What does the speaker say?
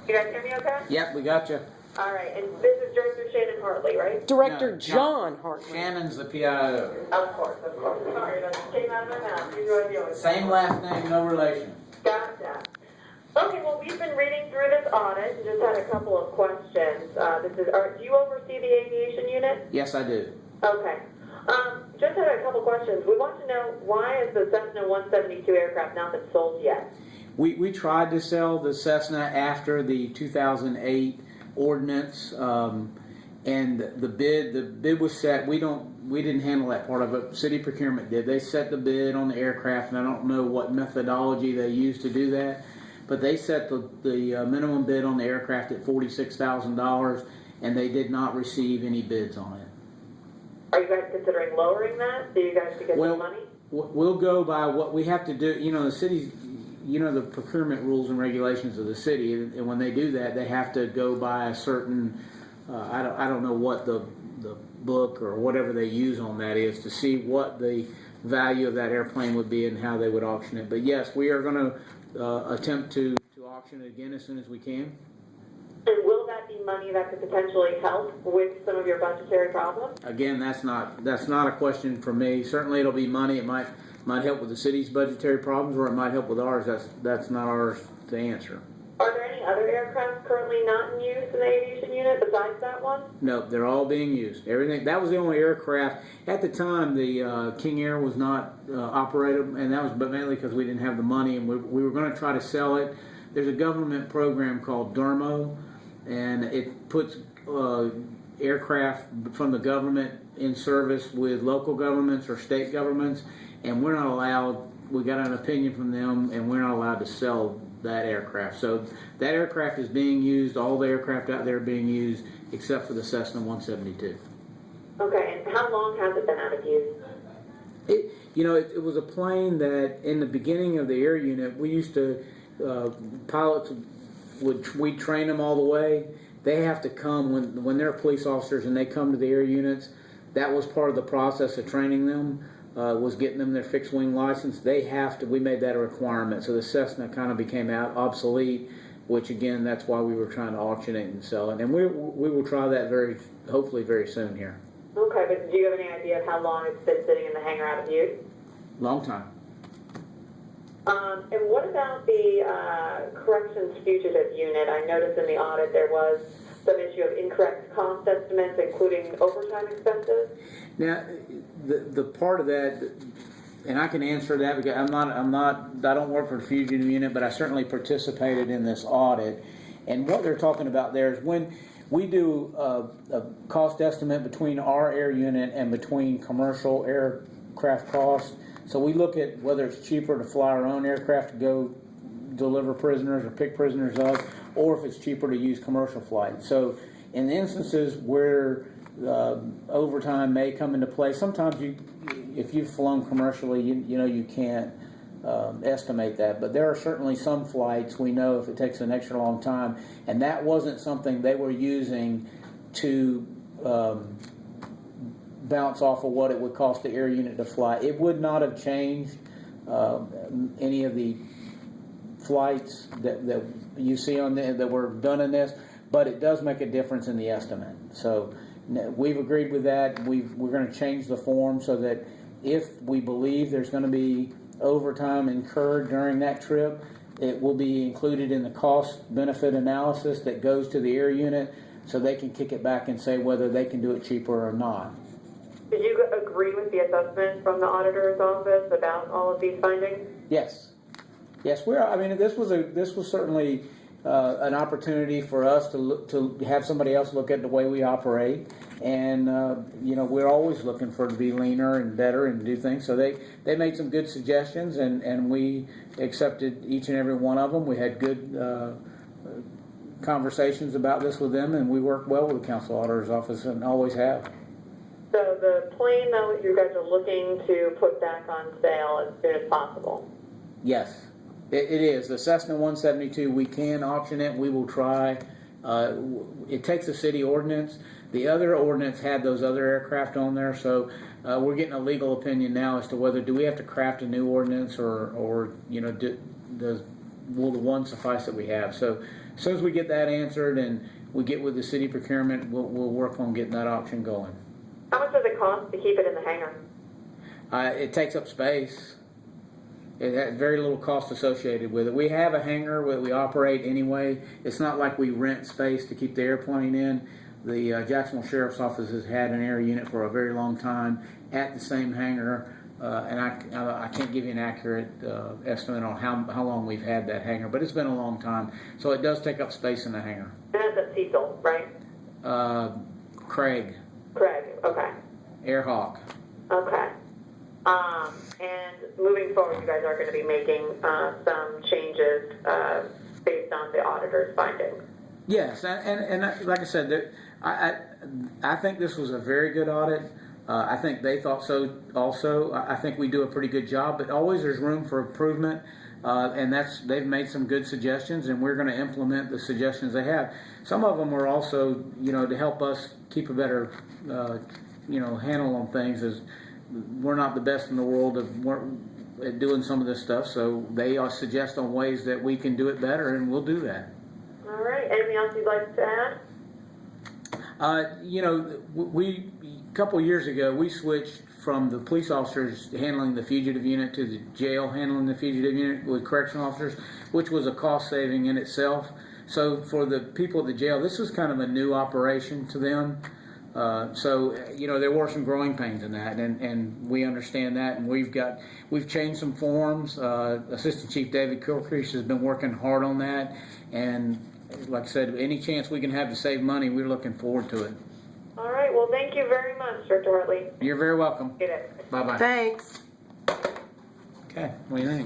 You guys hear me okay? Yep, we got you. All right, and this is Director Shannon Hartley, right? Director No, John Hartley. Shannon's the PIO. Of course, of course. Sorry, that came out of my mouth. You know I deal with Same last name, no relation. Gotcha. Okay, well, we've been reading through this audit and just had a couple of questions. Do you oversee the aviation unit? Yes, I do. Okay. Just had a couple questions. We want to know, why is the Cessna 172 aircraft not been sold yet? We tried to sell the Cessna after the 2008 ordinance, and the bid was set. We didn't handle that part of it. City procurement did. They set the bid on the aircraft, and I don't know what methodology they used to do that, but they set the minimum bid on the aircraft at $46,000, and they did not receive any bids on it. Are you guys considering lowering that so you guys could get the money? We'll go by what we have to do. You know, the city's, you know, the procurement rules and regulations of the city, and when they do that, they have to go by a certain, I don't know what the book or whatever they use on that is to see what the value of that airplane would be and how they would auction it. But yes, we are going to attempt to auction it again as soon as we can. And will that be money that could potentially help with some of your budgetary problems? Again, that's not a question for me. Certainly, it'll be money. It might help with the city's budgetary problems, or it might help with ours. That's not ours to answer. Are there any other aircraft currently not in use in the aviation unit besides that one? No, they're all being used. Everything. That was the only aircraft at the time. The King Air was not operated, and that was but mainly because we didn't have the money, and we were going to try to sell it. There's a government program called DERMO, and it puts aircraft from the government in service with local governments or state governments, and we're not allowed. We got an opinion from them, and we're not allowed to sell that aircraft. So that aircraft is being used. All the aircraft out there are being used, except for the Cessna 172. Okay, and how long has it been out of use? It was a plane that in the beginning of the air unit, we used to, pilots we'd train them all the way. They have to come when they're police officers and they come to the air units. That was part of the process of training them, was getting them their fixed wing license. They have to. We made that a requirement. So the Cessna kind of became obsolete, which again, that's why we were trying to auction it and sell it. And we will try that hopefully very soon here. Okay, but do you have any idea of how long it's been sitting in the hangar out of use? Long time. And what about the corrections fugitive unit? I noticed in the audit there was some issue of incorrect cost estimates, including overtime expenses. Now, the part of that, and I can answer that because I don't work for the fugitive unit, but I certainly participated in this audit. And what they're talking about there is when we do a cost estimate between our air unit and between commercial aircraft costs. So we look at whether it's cheaper to fly our own aircraft to go deliver prisoners or pick prisoners up, or if it's cheaper to use commercial flights. So in instances where overtime may come into play, sometimes if you've flown commercially, you can't estimate that. But there are certainly some flights we know if it takes an extra long time, and that wasn't something they were using to bounce off of what it would cost the air unit to fly. It would not have changed any of the flights that you see on that were done in this, but it does make a difference in the estimate. So we've agreed with that. We're going to change the form so that if we believe there's going to be overtime incurred during that trip, it will be included in the cost benefit analysis that goes to the air unit, so they can kick it back and say whether they can do it cheaper or not. Did you agree with the assessment from the auditor's office about all of these findings? Yes. This was certainly an opportunity for us to have somebody else look at the way we operate, and we're always looking for to be leaner and better and do things. So they made some good suggestions, and we accepted each and every one of them. We had good conversations about this with them, and we worked well with the council auditor's office and always have. So the plane, though, you guys are looking to put back on sale as soon as possible? Yes, it is. The Cessna 172, we can auction it. We will try. It takes a city ordinance. The other ordinance had those other aircraft on there, so we're getting a legal opinion now as to whether do we have to craft a new ordinance or does will the one suffice that we have? So as soon as we get that answered and we get with the city procurement, we'll work on getting that auction going. How much does it cost to keep it in the hangar? It takes up space. It has very little cost associated with it. We have a hangar that we operate anyway. It's not like we rent space to keep the airplane in. The Jacksonville Sheriff's Office has had an air unit for a very long time at the same hangar, and I can't give you an accurate estimate on how long we've had that hangar, but it's been a long time. So it does take up space in the hangar. And that's at Cecil, right? Craig. Craig, okay. Airhawk. Okay. And moving forward, you guys are going to be making some changes based on the auditor's findings. Yes, and like I said, I think this was a very good audit. I think they thought so also. I think we do a pretty good job, but always there's room for improvement, and they've made some good suggestions, and we're going to implement the suggestions they have. Some of them were also, to help us keep a better, handle on things. As we're not the best in the world at doing some of this stuff, so they suggest on ways that we can do it better, and we'll do that. All right. Anything else you'd like to add? We a couple of years ago we switched from the police officers handling the fugitive unit to the jail handling the fugitive unit with correctional officers, which was a cost saving in itself. So for the people at the jail, this was kind of a new operation to them. There were some growing pains in that, and we understand that, and we've changed some forms. Assistant Chief David Kilcrease has been working hard on that, and like I said, any chance we can have to save money, we're looking forward to it. All right. Well, thank you very much, Director Hartley. You're very welcome. Get it. Bye-bye. Thanks. Okay, what do you think?